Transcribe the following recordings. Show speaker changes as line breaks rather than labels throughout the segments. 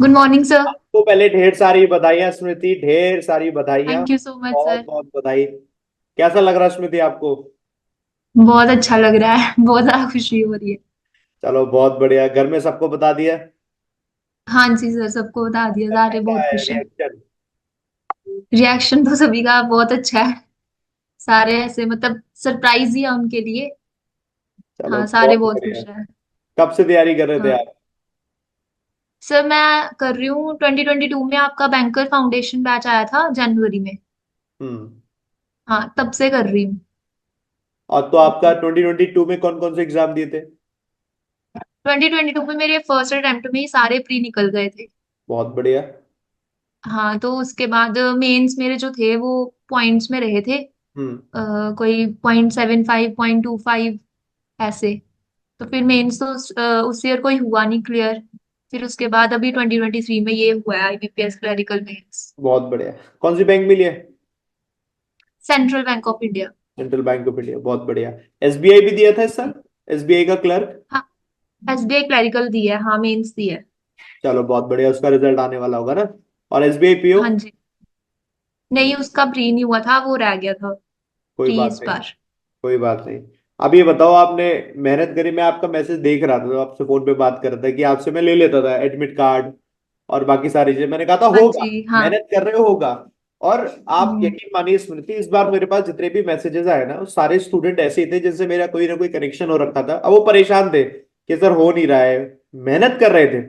Good morning sir.
आपको पहले ढेर सारी बधाइयां स्मृति, ढेर सारी बधाइयां।
थैंक यू सो मच
बहुत
सर।
बहुत बधाई। कैसा लग रहा है स्मृति आपको?
बहुत अच्छा लग रहा है। बहुत ज्यादा खुशी हो रही है।
चलो बहुत बढ़िया। घर में सबको बता दिया?
हाँ जी सर, सबको बता दिया,
सबका
सारे
क्या
बहुत
है
खुश हैं।
रिएक्शन?
रिएक्शन तो सभी का बहुत अच्छा है। सारे ऐसे मतलब सरप्राइज ही है उनके लिए।
चलो
हाँ, सारे
बहुत
बहुत
बढ़िया।
खुश हैं।
कब से तैयारी कर रहे थे
हाँ
आप?
सर, मैं कर रही हूँ 2022 में। आपका बैंकर फाउंडेशन बैच आया था जनवरी में।
हम्म।
हाँ, तब से कर रही हूँ।
और तो आपका 2022 में कौन कौन से एग्जाम दिए थे?
2022 में मेरे फर्स्ट अटेम्प्ट में ही सारे प्री निकल गए थे।
बहुत बढ़िया।
हाँ, तो उसके बाद मेंस मेरे जो थे वो पॉइंट्स में रहे थे।
हम्म।
कोई 0.75 0.25 ऐसे। तो फिर मेंस तो उस ईयर कोई हुआ नहीं क्लियर। फिर उसके बाद अभी 2023 में ये हुआ है आईबीपीएस क्लरिकल मेंस।
बहुत बढ़िया। कौन सी बैंक मिली है?
Central bank of India.
Central bank of India, बहुत बढ़िया। एसबीआई भी दिया था इस साल? एसबीआई का क्लर्क?
हाँ, एसबीआई क्लरिकल दी है, हाँ मेंस दी है।
चलो बहुत बढ़िया, उसका रिजल्ट आने वाला होगा ना। और एसबीआई पीओ?
हाँ जी। नहीं, उसका प्री नहीं हुआ था, वो रह गया था
कोई
प्री
बात
इस
नहीं।
बार।
कोई बात नहीं। अब ये बताओ, आपने मेहनत करी? मैं आपका मैसेज देख रहा था तो आपसे फोन पे बात कर रहा था कि आपसे मैं ले लेता था एडमिट कार्ड और बाकी सारी चीजें। मैंने कहा था
हाँ
होगा,
जी। हाँ।
मेहनत कर रहे हो, होगा। और आप
हम्म।
यकीन मानिए स्मृति, इस बार मेरे पास जितने भी मैसेजेस आए ना, वो सारे स्टूडेंट ऐसे ही थे जिनसे मेरा कोई ना कोई कनेक्शन हो रखा था। अब वो परेशान थे कि सर हो नहीं रहा है, मेहनत कर रहे थे।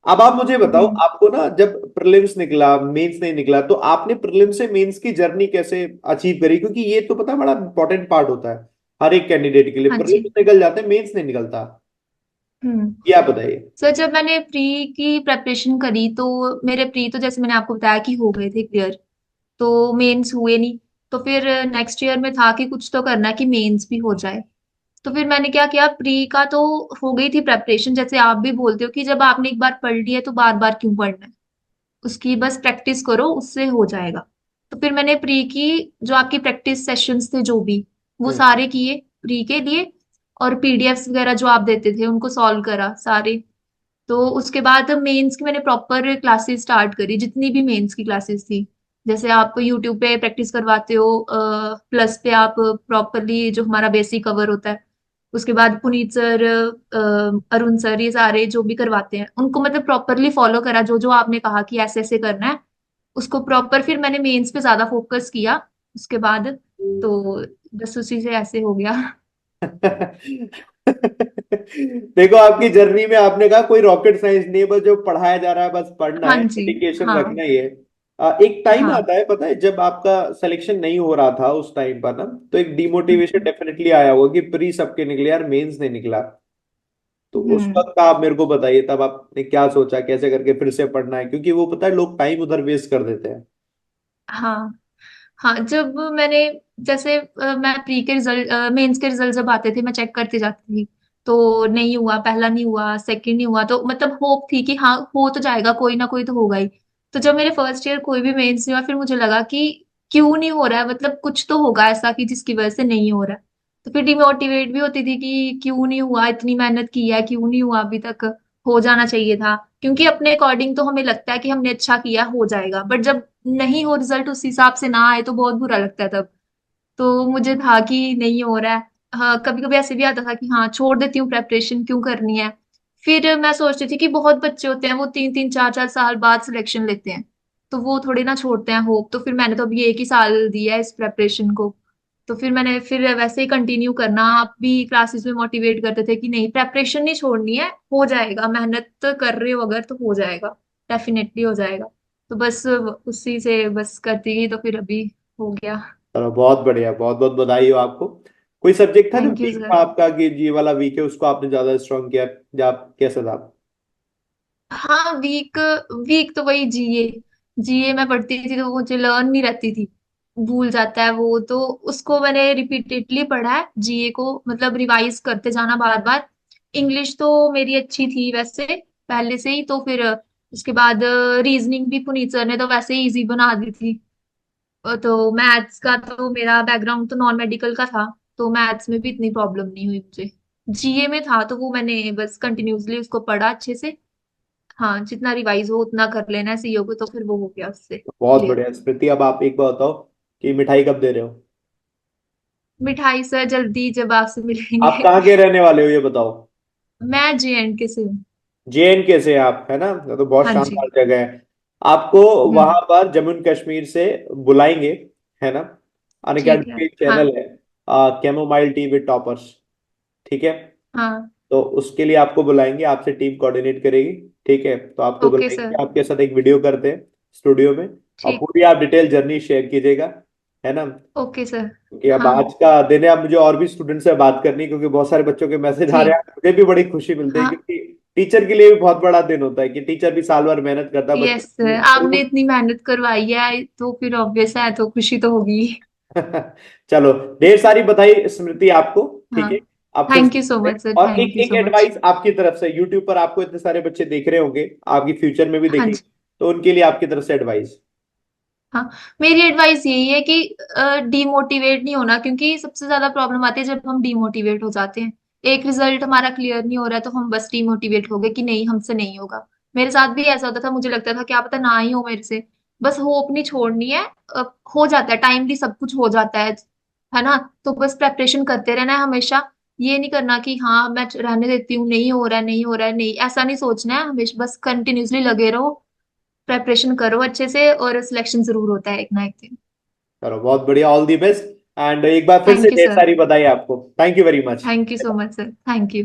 अब आप मुझे बताओ,
हम्म।
आपको ना जब प्रीलिम्स निकला, मेंस नहीं निकला, तो आपने प्रीलिम्स से मेंस की जर्नी कैसे अचीव करी? क्योंकि ये तो पता है, बड़ा इंपॉर्टेंट पार्ट होता है हर एक कैंडिडेट के लिए।
हाँ जी।
प्रीलिम्स निकल जाते हैं, मेंस नहीं निकलता।
हम्म।
ये आप बताइए।
सर, जब मैंने प्री की प्रेपरेशन करी तो मेरे प्री तो जैसे मैंने आपको बताया कि हो गए थे क्लियर। तो मेंस हुए नहीं। तो फिर नेक्स्ट ईयर में था कि कुछ तो करना है कि मेंस भी हो जाए। तो फिर मैंने क्या किया, प्री का तो हो गई थी प्रेपरेशन। जैसे आप भी बोलते हो कि जब आपने एक बार पढ़ लिया तो बार बार क्यों पढ़ना है। उसकी बस प्रैक्टिस करो, उससे हो जाएगा। तो फिर मैंने प्री की जो आपकी प्रैक्टिस सेशंस थे जो भी, वो
हम्म।
सारे किए प्री के लिए। और पीडीएफ्स वगैरह जो आप देते थे उनको सॉल्व करा सारे। तो उसके बाद मेंस की मैंने प्रॉपर क्लासेस स्टार्ट करी, जितनी भी मेंस की क्लासेस थी। जैसे आप यूट्यूब पे प्रैक्टिस करवाते हो, प्लस पे आप प्रॉपरली जो हमारा बेसिक कवर होता है। उसके बाद पुनीत सर, अरुण सर, ये सारे जो भी करवाते हैं उनको मतलब प्रॉपरली फॉलो करा, जो जो आपने कहा कि ऐसे ऐसे करना है उसको प्रॉपर। फिर मैंने मेंस पे ज्यादा फोकस किया उसके बाद। तो बस उसी से ऐसे हो गया।
देखो, आपकी जर्नी में आपने कहा कोई रॉकेट साइंस नहीं है, बस जो पढ़ाया जा रहा है बस पढ़ना
हाँ
है,
जी।
डेडिकेशन
हाँ।
रखना ही है। एक टाइम
हाँ।
आता है, पता है, जब आपका सिलेक्शन नहीं हो रहा था उस टाइम पर ना, तो एक डिमोटिवेशन
हम्म।
डेफिनेटली आया होगा कि प्री सबके निकले यार, मेंस नहीं निकला। तो उस
हम्म।
वक्त आप मेरे को बताइए, तब आपने क्या सोचा, कैसे करके फिर से पढ़ना है? क्योंकि वो पता है, लोग टाइम उधर वेस्ट कर देते हैं।
हाँ। हाँ, जब मैंने जैसे मैं प्री के रिजल्ट, मेंस के रिजल्ट जब आते थे मैं चेक करती जाती थी। तो नहीं हुआ, पहला नहीं हुआ, सेकंड नहीं हुआ, तो मतलब होप थी कि हाँ हो तो जाएगा, कोई ना कोई तो होगा ही। तो जब मेरे फर्स्ट ईयर कोई भी मेंस नहीं हुआ, फिर मुझे लगा कि क्यों नहीं हो रहा है, मतलब कुछ तो होगा ऐसा कि जिसकी वजह से नहीं हो रहा है। तो फिर डिमोटिवेट भी होती थी कि क्यों नहीं हुआ, इतनी मेहनत की है क्यों नहीं हुआ अभी तक, हो जाना चाहिए था। क्योंकि अपने अकॉर्डिंग तो हमें लगता है कि हमने अच्छा किया, हो जाएगा, बट जब नहीं हो रिजल्ट उस हिसाब से ना आए तो बहुत बुरा लगता है तब। तो मुझे था कि नहीं हो रहा है। हाँ, कभी कभी ऐसे भी आता था कि हाँ छोड़ देती हूँ, प्रेपरेशन क्यों करनी है। फिर मैं सोचती थी कि बहुत बच्चे होते हैं वो 3 3 4 4 साल बाद सिलेक्शन लेते हैं। तो वो थोड़ी ना छोड़ते हैं होप। तो फिर मैंने तो अभी एक ही साल दिया है इस प्रेपरेशन को। तो फिर मैंने फिर वैसे ही कंटिन्यू करना। आप भी क्लासेस में मोटिवेट करते थे कि नहीं, प्रेपरेशन नहीं छोड़नी है, हो जाएगा, मेहनत तो कर रहे हो अगर तो हो जाएगा, डेफिनेटली हो जाएगा। तो बस उसी से बस करती गई, तो फिर अभी हो गया।
चलो बहुत बढ़िया, बहुत बहुत बधाई हो आपको। कोई सब्जेक्ट था जो
थैंक यू
वीक
सर।
था आपका, कि ये वाला वीक है उसको आपने ज्यादा स्ट्रॉन्ग किया, या आप कैसे था?
हाँ, वीक वीक तो वही जीए। जीए मैं पढ़ती थी तो वो मुझे लर्न नहीं रहती थी, भूल जाता है वो। तो उसको मैंने रिपीटेडली पढ़ा है जीए को, मतलब रिवाइज करते जाना बार बार। इंग्लिश तो मेरी अच्छी थी वैसे पहले से ही। तो फिर उसके बाद रीजनिंग भी पुनीत सर ने तो वैसे ही इजी बना दी थी। तो मैथ्स का तो मेरा बैकग्राउंड तो नॉन मेडिकल का था। तो मैथ्स में भी इतनी प्रॉब्लम नहीं हुई मुझे। जीए में था तो वो मैंने बस कंटिन्यूअसली उसको पढ़ा अच्छे से। हाँ, जितना रिवाइज हो उतना कर लेना है सीओ को, तो फिर वो हो गया उससे
बहुत
क्लियर।
बढ़िया स्मृति। अब आप एक बात बताओ कि मिठाई कब दे रहे हो?
मिठाई सर जल्दी जब आपसे
आप
मिलेंगे।
कहाँ के रहने वाले हो ये बताओ?
मैं JNK से हूँ।
JNK से आप, है ना? ये तो बहुत
हाँ जी।
शानदार जगह है। आपको
हम्म।
वहां पर जम्मू एंड कश्मीर से बुलाएंगे, है ना?
ठीक
अनअकैडमी
है।
पे एक
हाँ।
चैनल है, कैमोमाइल टी विद टॉपर्स, ठीक है?
हाँ।
तो उसके लिए आपको बुलाएंगे, आपसे टीम कोऑर्डिनेट करेगी, ठीक है? तो आपको
ओके सर।
बुलाएंगे, आपके साथ एक वीडियो करते हैं स्टूडियो में, और
ठीक।
पूरी आप डिटेल जर्नी शेयर कीजिएगा, है ना?
Okay sir.
कि अब
हाँ।
आज का दिन है, अब मुझे और भी स्टूडेंट से बात करनी है, क्योंकि बहुत सारे बच्चों के मैसेज आ रहे हैं,
ठीक।
मुझे भी बड़ी खुशी मिलती है,
हाँ।
क्योंकि टीचर के लिए भी बहुत बड़ा दिन होता है कि टीचर भी साल भर मेहनत करता है बच्चों
यस सर, आपने
की।
इतनी मेहनत करवाई है तो फिर ऑब्वियस है, तो खुशी तो होगी।
चलो, ढेर सारी बधाई स्मृति आपको, ठीक
हाँ।
है? आप फिर से
थैंक यू सो
मिलते हैं।
मच सर,
और
थैंक
एक
यू
एक
सो मच।
एडवाइस आपकी तरफ से, यूट्यूब पर आपको इतने सारे बच्चे देख रहे होंगे, आपकी फ्यूचर में भी
हाँ
देखेंगे,
जी।
तो उनके लिए आपकी तरफ से एडवाइस।
हाँ, मेरी एडवाइस यही है कि डीमोटिवेट नहीं होना, क्योंकि सबसे ज्यादा प्रॉब्लम आती है जब हम डीमोटिवेट हो जाते हैं। एक रिजल्ट हमारा क्लियर नहीं हो रहा है तो हम बस डीमोटिवेट हो गए कि नहीं हमसे नहीं होगा। मेरे साथ भी ऐसा होता था, मुझे लगता था क्या पता ना ही हो मेरे से। बस होप नहीं छोड़नी है। हो जाता है, टाइमली सब कुछ हो जाता है ना? तो बस प्रेपरेशन करते रहना है हमेशा। ये नहीं करना कि हाँ मैं रहने देती हूँ, नहीं हो रहा है, नहीं हो रहा है, नहीं, ऐसा नहीं सोचना है हमेशा, बस कंटिन्यूसली लगे रहो। प्रेपरेशन करो अच्छे से और सिलेक्शन जरूर होता है एक ना एक दिन।
चलो, बहुत बढ़िया, ऑल दी बेस्ट। एंड एक बार फिर से
थैंक यू
ढेर
सर।
सारी बधाई आपको, thank you very much.
Thank you so much sir, thank you.